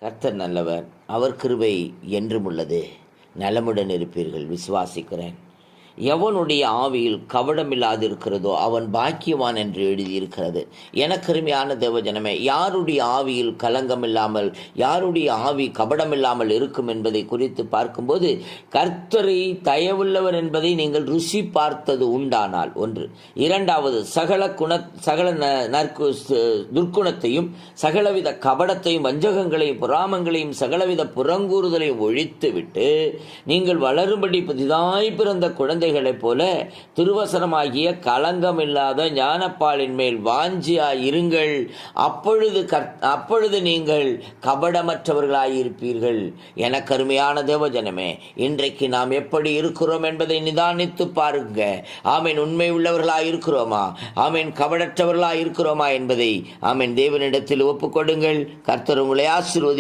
கர்த்தர் நல்லவர், அவர் கிருபை என்றும் உள்ளது. நலமுடன் இருப்பீர்கள் விசுவாசிக்கிறேன். எவனுடைய ஆவியில் கபடமில்லாதிருக்கிறதோ அவன் பாக்கியவான் என்று எழுதியிருக்கிறது. எனக்கருமையான தேவஜனமே, யாருடைய ஆவியில் கலங்கமில்லாமல், யாருடைய ஆவி கபடமில்லாமல் இருக்கும் என்பதை குறித்து பார்க்கும்போது, கர்த்தரை தயவுள்ளவர் என்பதை நீங்கள் ருசி பார்த்தது உண்டானால் ஒன்று. இரண்டாவது, சகல துர்க்குணத்தையும், சகலவித கபடத்தையும், வஞ்சகங்களையும், புறாமங்களையும், சகலவித புறங்கூறுதலையும் ஒழித்துவிட்டு நீங்கள் வளரும்படி புதிதாய் பிறந்த குழந்தைகளைப் போல திருவசனமாகிய களங்கமில்லாத ஞானப்பாலின் மேல் வாஞ்சியாயிருங்கள். அப்பொழுது நீங்கள் கபடமற்றவர்களாயிருப்பீர்கள். என கருமையான தேவஜனமே, இன்றைக்கு நாம் எப்படி இருக்கிறோம் என்பதை நிதானித்து பாருங்க. ஆமீன். உண்மை உள்ளவர்களாயிருக்கிறோமா? ஆமீன். கபடற்றவர்களாயிருக்கிறோமா என்பதை ஆமீன் தேவனிடத்தில் ஒப்புக்கொடுங்கள். கர்த்தர் உங்களை ஆசீர்வதி